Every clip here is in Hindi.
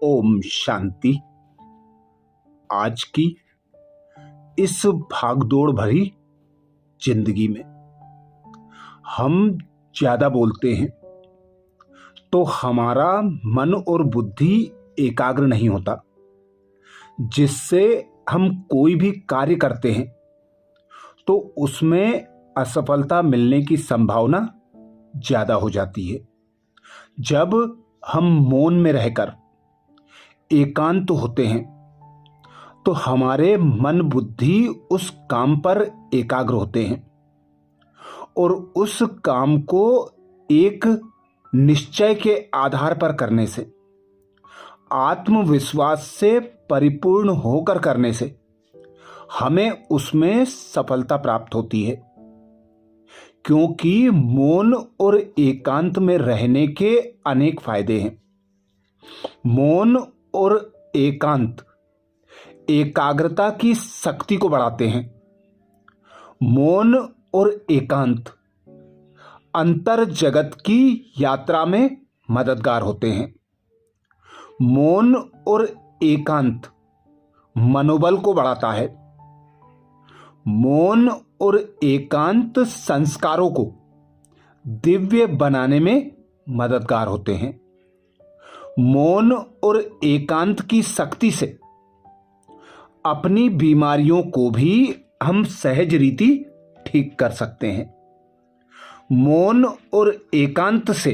ओम शांति। आज की इस भागदौड़ भरी जिंदगी में हम ज्यादा बोलते हैं तो हमारा मन और बुद्धि एकाग्र नहीं होता, जिससे हम कोई भी कार्य करते हैं तो उसमें असफलता मिलने की संभावना ज्यादा हो जाती है। जब हम मौन में रहकर एकांत होते हैं तो हमारे मन बुद्धि उस काम पर एकाग्र होते हैं और उस काम को एक निश्चय के आधार पर करने से, आत्मविश्वास से परिपूर्ण होकर करने से हमें उसमें सफलता प्राप्त होती है। क्योंकि मौन और एकांत में रहने के अनेक फायदे हैं। मौन और एकांत एकाग्रता की शक्ति को बढ़ाते हैं। मौन और एकांत अंतर जगत की यात्रा में मददगार होते हैं। मौन और एकांत मनोबल को बढ़ाता है। मौन और एकांत संस्कारों को दिव्य बनाने में मददगार होते हैं। मौन और एकांत की शक्ति से अपनी बीमारियों को भी हम सहज रीति ठीक कर सकते हैं। मौन और एकांत से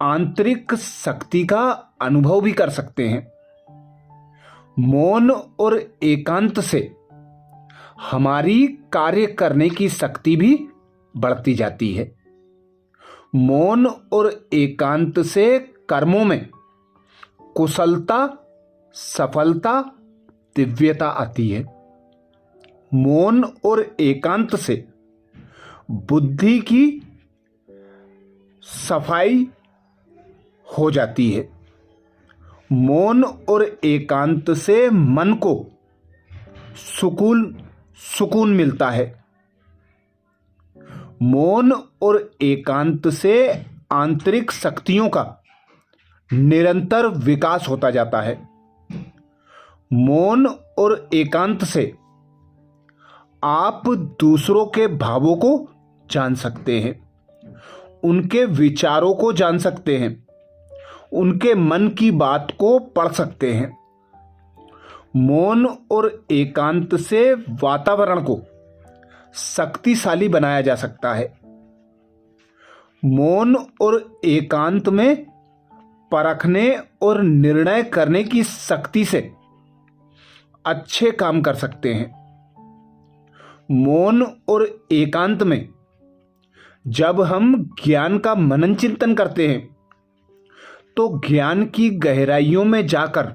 आंतरिक शक्ति का अनुभव भी कर सकते हैं। मौन और एकांत से हमारी कार्य करने की शक्ति भी बढ़ती जाती है। मौन और एकांत से कर्मों में कुशलता, सफलता, दिव्यता आती है। मौन और एकांत से बुद्धि की सफाई हो जाती है। मौन और एकांत से मन को सुकून मिलता है। मौन और एकांत से आंतरिक शक्तियों का निरंतर विकास होता जाता है। मौन और एकांत से आप दूसरों के भावों को जान सकते हैं, उनके विचारों को जान सकते हैं, उनके मन की बात को पढ़ सकते हैं। मौन और एकांत से वातावरण को शक्तिशाली बनाया जा सकता है। मौन और एकांत में परखने और निर्णय करने की शक्ति से अच्छे काम कर सकते हैं। मौन और एकांत में जब हम ज्ञान का मनन चिंतन करते हैं तो ज्ञान की गहराइयों में जाकर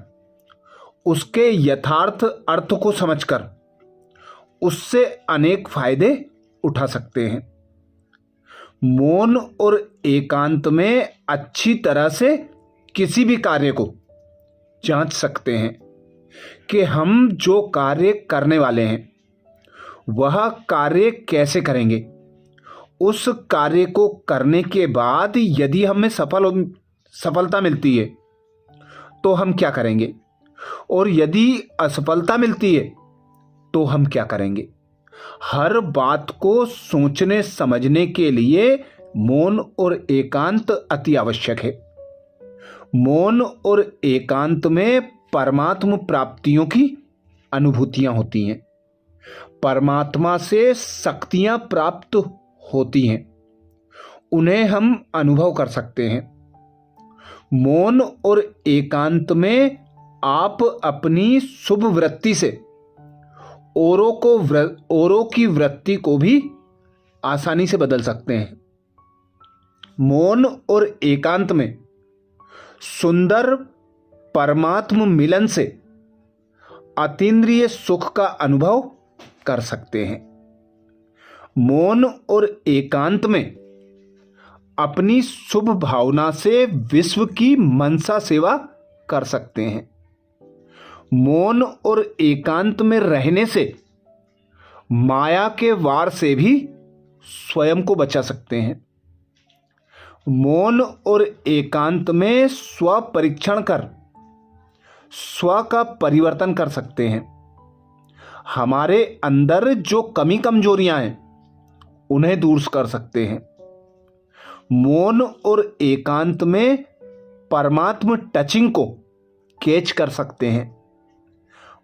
उसके यथार्थ अर्थ को समझकर उससे अनेक फायदे उठा सकते हैं। मौन और एकांत में अच्छी तरह से किसी भी कार्य को जांच सकते हैं कि हम जो कार्य करने वाले हैं वह कार्य कैसे करेंगे। उस कार्य को करने के बाद यदि हमें सफलता मिलती है तो हम क्या करेंगे, और यदि असफलता मिलती है तो हम क्या करेंगे। हर बात को सोचने समझने के लिए मौन और एकांत अति आवश्यक है। मौन और एकांत में परमात्म प्राप्तियों की अनुभूतियां होती हैं। परमात्मा से शक्तियां प्राप्त होती हैं, उन्हें हम अनुभव कर सकते हैं। मौन और एकांत में आप अपनी शुभ वृत्ति से औरों की वृत्ति को भी आसानी से बदल सकते हैं। मौन और एकांत में सुंदर परमात्म मिलन से अतीन्द्रिय सुख का अनुभव कर सकते हैं। मौन और एकांत में अपनी शुभ भावना से विश्व की मनसा सेवा कर सकते हैं। मौन और एकांत में रहने से माया के वार से भी स्वयं को बचा सकते हैं। मौन और एकांत में स्व परीक्षण कर स्व का परिवर्तन कर सकते हैं। हमारे अंदर जो कमी कमजोरियां हैं उन्हें दूर कर सकते हैं। मौन और एकांत में परमात्म टचिंग को कैच कर सकते हैं।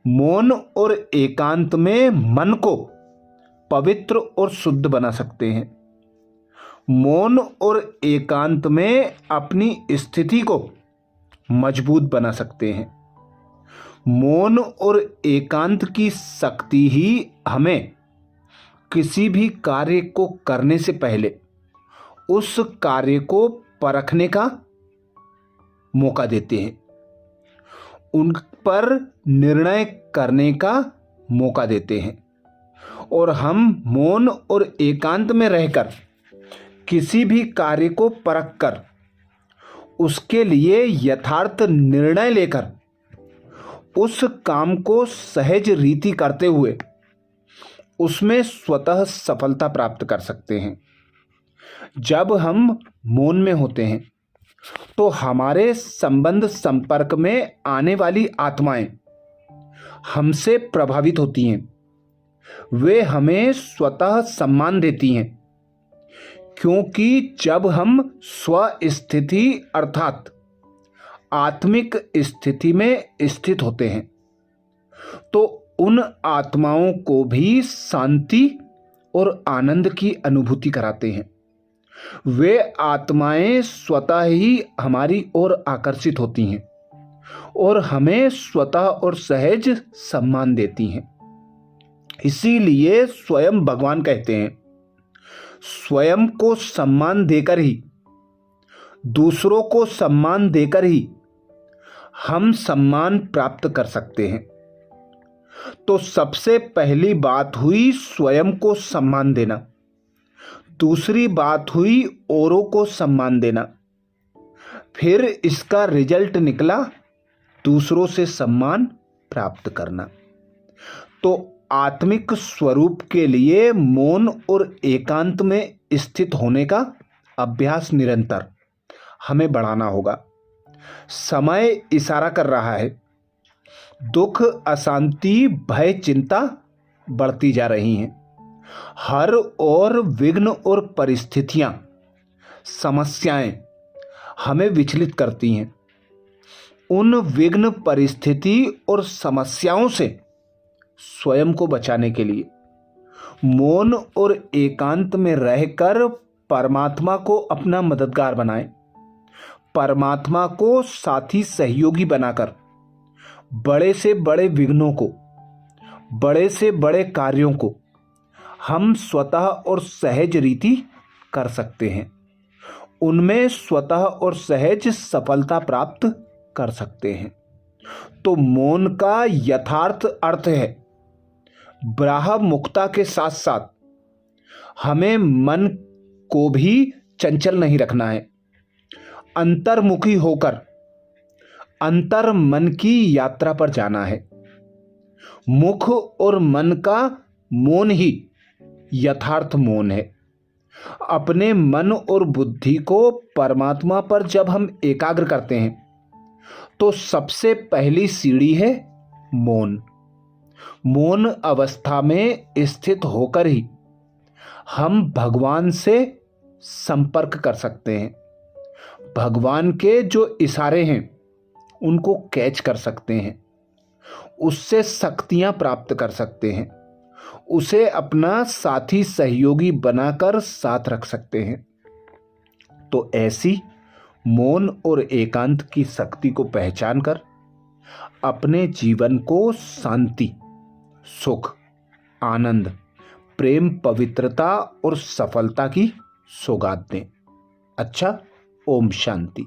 मौन और एकांत में मन को पवित्र और शुद्ध बना सकते हैं। मौन और एकांत में अपनी स्थिति को मजबूत बना सकते हैं। मौन और एकांत की शक्ति ही हमें किसी भी कार्य को करने से पहले उस कार्य को परखने का मौका देते हैं, उन पर निर्णय करने का मौका देते हैं। और हम मौन और एकांत में रहकर किसी भी कार्य को परखकर उसके लिए यथार्थ निर्णय लेकर उस काम को सहज रीति करते हुए उसमें स्वतः सफलता प्राप्त कर सकते हैं। जब हम मौन में होते हैं तो हमारे संबंध संपर्क में आने वाली आत्माएं हमसे प्रभावित होती हैं। वे हमें स्वतः सम्मान देती हैं, क्योंकि जब हम स्व स्थिति अर्थात आत्मिक स्थिति में स्थित होते हैं तो उन आत्माओं को भी शांति और आनंद की अनुभूति कराते हैं। वे आत्माएं स्वतः ही हमारी ओर आकर्षित होती हैं और हमें स्वतः और सहज सम्मान देती हैं। इसीलिए स्वयं भगवान कहते हैं, स्वयं को सम्मान देकर ही, दूसरों को सम्मान देकर ही हम सम्मान प्राप्त कर सकते हैं। तो सबसे पहली बात हुई स्वयं को सम्मान देना, दूसरी बात हुई औरों को सम्मान देना, फिर इसका रिजल्ट निकला दूसरों से सम्मान प्राप्त करना। तो आत्मिक स्वरूप के लिए मौन और एकांत में स्थित होने का अभ्यास निरंतर हमें बढ़ाना होगा। समय इशारा कर रहा है, दुख, अशांति, भय, चिंता बढ़ती जा रही हैं। हर ओर विघ्न और परिस्थितियां, समस्याएं हमें विचलित करती हैं। उन विघ्न, परिस्थिति और समस्याओं से स्वयं को बचाने के लिए मौन और एकांत में रहकर परमात्मा को अपना मददगार बनाएं। परमात्मा को साथी सहयोगी बनाकर बड़े से बड़े विघ्नों को, बड़े से बड़े कार्यों को हम स्वतः और सहज रीति कर सकते हैं। उनमें स्वतः और सहज सफलता प्राप्त कर सकते हैं। तो मौन का यथार्थ अर्थ है ब्राह्म मुक्ता के साथ साथ हमें मन को भी चंचल नहीं रखना है। अंतर्मुखी होकर अंतर मन की यात्रा पर जाना है। मुख और मन का मौन ही यथार्थ मौन है। अपने मन और बुद्धि को परमात्मा पर जब हम एकाग्र करते हैं तो सबसे पहली सीढ़ी है मौन। मौन अवस्था में स्थित होकर ही हम भगवान से संपर्क कर सकते हैं। भगवान के जो इशारे हैं उनको कैच कर सकते हैं, उससे शक्तियां प्राप्त कर सकते हैं, उसे अपना साथी सहयोगी बनाकर साथ रख सकते हैं। तो ऐसी मौन और एकांत की शक्ति को पहचान कर अपने जीवन को शांति, सुख, आनंद, प्रेम, पवित्रता और सफलता की सौगात दें। अच्छा, ओम शांति।